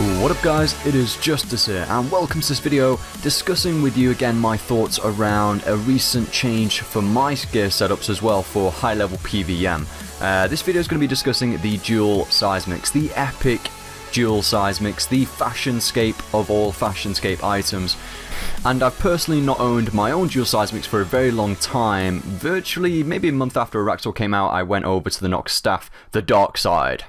What up guys, it is Justice here and welcome to this video discussing with you again my thoughts around a recent change for my gear setups as well for high level PvM. This video is going to be discussing the dual seismics, the epic dual seismics, the fashionscape of all fashionscape items. And I've personally not owned my own dual seismics for a very long time. Virtually maybe a month after Araxor came out, I went over to the Nox staff, the dark side.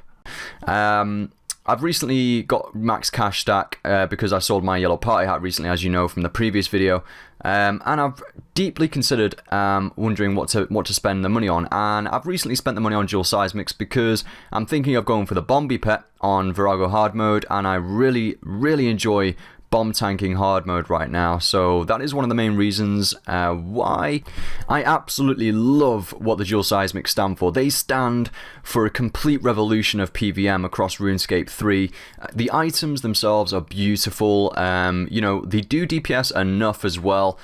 I've recently got max cash stack because I sold my yellow party hat recently, as you know from the previous video, and I've deeply considered wondering what to spend the money on, and I've recently spent the money on dual seismics because I'm thinking of going for the Bombi pet on Virago hard mode, and I really enjoy bomb tanking hard mode right now, so that is one of the main reasons why I absolutely love what the dual seismics stand for. They stand for a complete revolution of PvM across Runescape 3. The items themselves are beautiful, you know, they do DPS enough as well.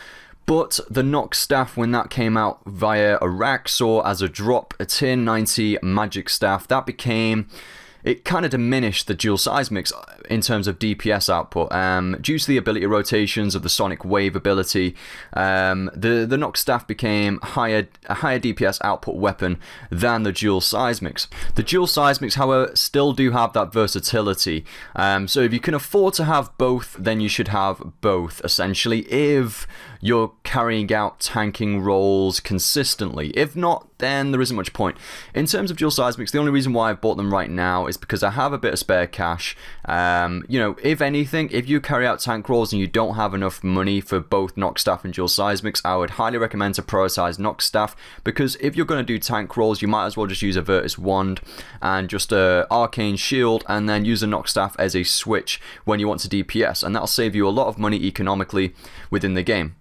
But the Nox staff, when that came out via Araxor as a drop, a tier 90 magic staff, it kind of diminished the dual seismics in terms of DPS output due to the ability rotations of the Sonic Wave ability. The Nox staff became a higher DPS output weapon than the dual seismics. The dual seismics, however, still do have that versatility. So if you can afford to have both, then you should have both, essentially, if you're carrying out tanking roles consistently. If not, then there isn't much point. In terms of dual seismics, the only reason why I've bought them right now is because I have a bit of spare cash. You know, if anything, if you carry out tank rolls and you don't have enough money for both Nox staff and dual seismics, I would highly recommend to prioritize Nox staff, because if you're going to do tank rolls, you might as well just use a Virtus wand and just a arcane shield, and then use a Nox staff as a switch when you want to DPS, and that'll save you a lot of money economically within the game.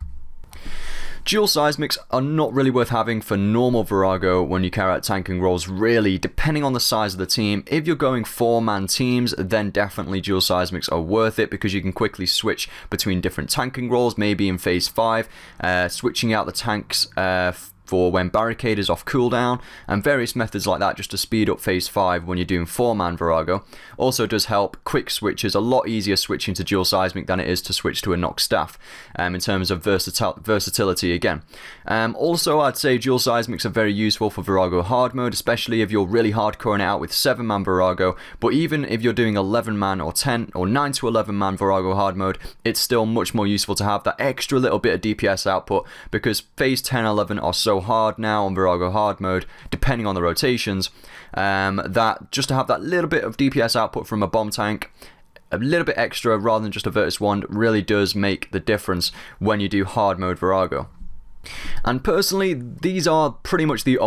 Dual seismics are not really worth having for normal Virago when you carry out tanking roles, really, depending on the size of the team. If you're going 4-man teams, then definitely dual seismics are worth it, because you can quickly switch between different tanking roles, maybe in phase 5, switching out the tanks for when barricade is off cooldown, and various methods like that just to speed up phase 5 when you're doing 4-man Virago. Also does help quick switches, a lot easier switching to dual seismic than it is to switch to a Nox staff in terms of versatility again. Also, I'd say dual seismics are very useful for Virago hard mode, especially if you're really hardcoring it out with 7-man Virago, but even if you're doing 11-man or 10 or 9 to 11-man Virago hard mode, it's still much more useful to have that extra little bit of DPS output, because phase 10 11 are so hard now on Virago hard mode, depending on the rotations, that just to have that little bit of DPS output from a bomb tank, a little bit extra rather than just a Virtus wand, really does make the difference when you do hard mode Virago. And personally, this is pretty much the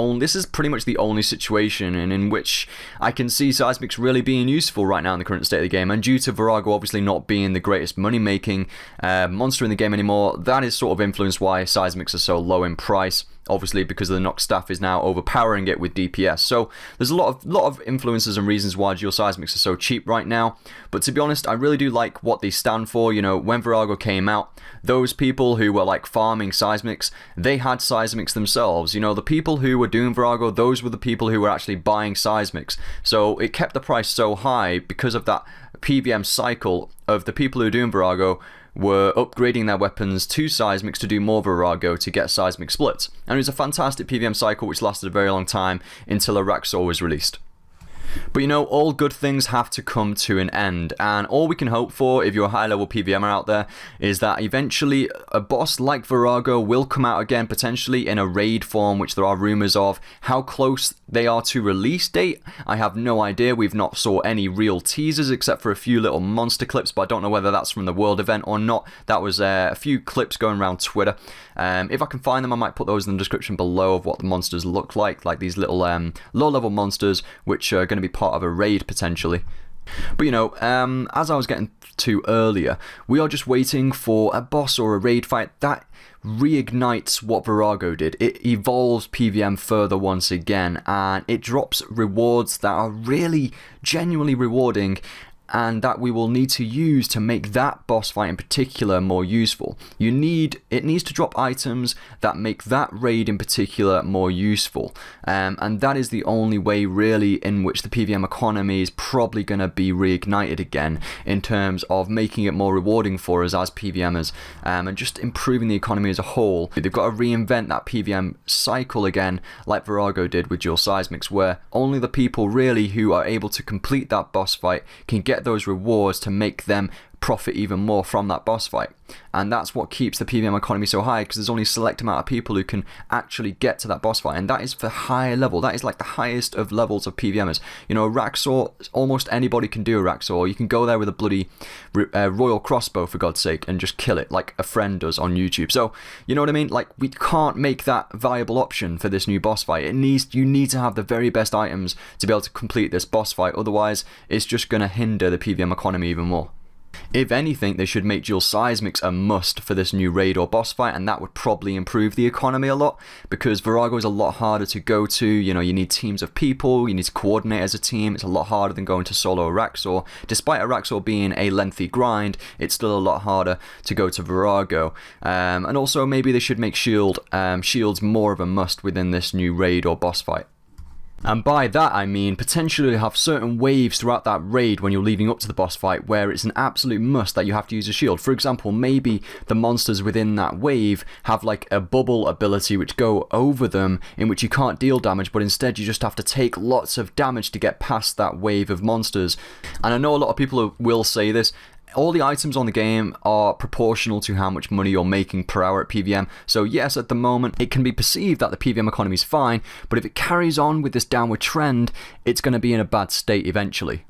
only situation in which I can see seismics really being useful right now in the current state of the game. And due to Virago obviously not being the greatest money-making monster in the game anymore, that is sort of influenced why seismics are so low in price. Obviously, because of the Nox staff is now overpowering it with DPS. So there's a lot of influences and reasons why dual seismics are so cheap right now. But to be honest, I really do like what they stand for. You know, when Virago came out, those people who were like farming seismics, they had seismics themselves. You know, the people who were doing Virago, those were the people who were actually buying seismics. So it kept the price so high because of that PvM cycle of the people who were doing Virago were upgrading their weapons to seismics to do more Virago to get seismic splits. And it was a fantastic PvM cycle which lasted a very long time until Araxor was released. But you know, all good things have to come to an end, and all we can hope for if you're a high level PvMer out there is that eventually a boss like Virago will come out again, potentially in a raid form, which there are rumours of. How close they are to release date, I have no idea. We've not saw any real teasers except for a few little monster clips, but I don't know whether that's from the world event or not. That was a few clips going around Twitter. If I can find them, I might put those in the description below of what the monsters look like these little low-level monsters which are going to be part of a raid potentially. But you know, as I was getting to earlier, we are just waiting for a boss or a raid fight that reignites what Virago did. It evolves PvM further once again, and it drops rewards that are really genuinely rewarding and that we will need to use to make that boss fight in particular more useful. It needs to drop items that make that raid in particular more useful, and that is the only way really in which the PvM economy is probably going to be reignited again, in terms of making it more rewarding for us as PvMers, and just improving the economy as a whole. They've got to reinvent that PvM cycle again, like Virago did with dual Seismics, where only the people really who are able to complete that boss fight can get those rewards to make them profit even more from that boss fight. And that's what keeps the PvM economy so high, because there's only a select amount of people who can actually get to that boss fight, and that is for higher level. That is like the highest of levels of PvMers. You know, a Raxor, almost anybody can do a Raxor. You can go there with a bloody royal crossbow, for God's sake, and just kill it like a friend does on YouTube. So, you know what I mean? Like, we can't make that viable option for this new boss fight. You need to have the very best items to be able to complete this boss fight, otherwise it's just going to hinder the PvM economy even more. If anything, they should make dual Seismics a must for this new raid or boss fight, and that would probably improve the economy a lot, because Virago is a lot harder to go to. You know, you need teams of people, you need to coordinate as a team. It's a lot harder than going to solo Raxor. Despite a Raxor being a lengthy grind, it's still a lot harder to go to Virago. And also, maybe they should make shields more of a must within this new raid or boss fight. And by that I mean potentially have certain waves throughout that raid when you're leading up to the boss fight where it's an absolute must that you have to use a shield. For example, maybe the monsters within that wave have like a bubble ability which go over them, in which you can't deal damage, but instead you just have to take lots of damage to get past that wave of monsters. And I know a lot of people will say this, all the items on the game are proportional to how much money you're making per hour at PvM. So yes, at the moment, it can be perceived that the PvM economy is fine, but if it carries on with this downward trend, it's going to be in a bad state eventually.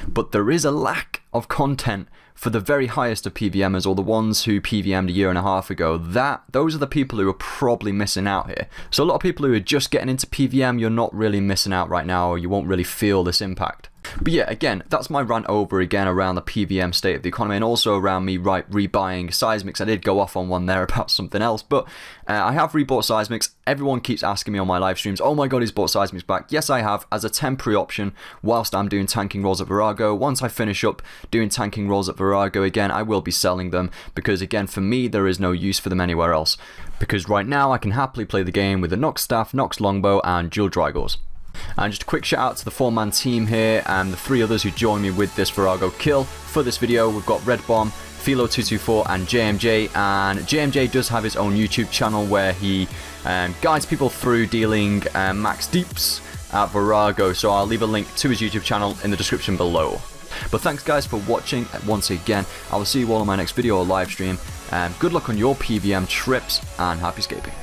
But there is a lack of content for the very highest of PvMers, or the ones who PvM'd a year and a half ago. Those are the people who are probably missing out here. So a lot of people who are just getting into PvM, you're not really missing out right now, or you won't really feel this impact. But yeah, again, that's my rant over again around the PvM state of the economy, and also around me rebuying Seismics. I did go off on one there about something else, but I have rebought Seismics. Everyone keeps asking me on my live streams, oh my god, he's bought Seismics back. Yes, I have, as a temporary option whilst I'm doing tanking roles at Virago. Once I finish up doing tanking roles at Virago again, I will be selling them, because again, for me, there is no use for them anywhere else. Because right now, I can happily play the game with the Nox Staff, Nox Longbow, and dual Drygors. And just a quick shout out to the 4-man team here and the 3 others who joined me with this Virago kill. For this video, we've got Red Bomb, Philo224 and JMJ, and JMJ does have his own YouTube channel where he guides people through dealing max deeps at Virago, so I'll leave a link to his YouTube channel in the description below. But thanks guys for watching once again. I will see you all on my next video or live stream. Good luck on your PvM trips, and happy scaping.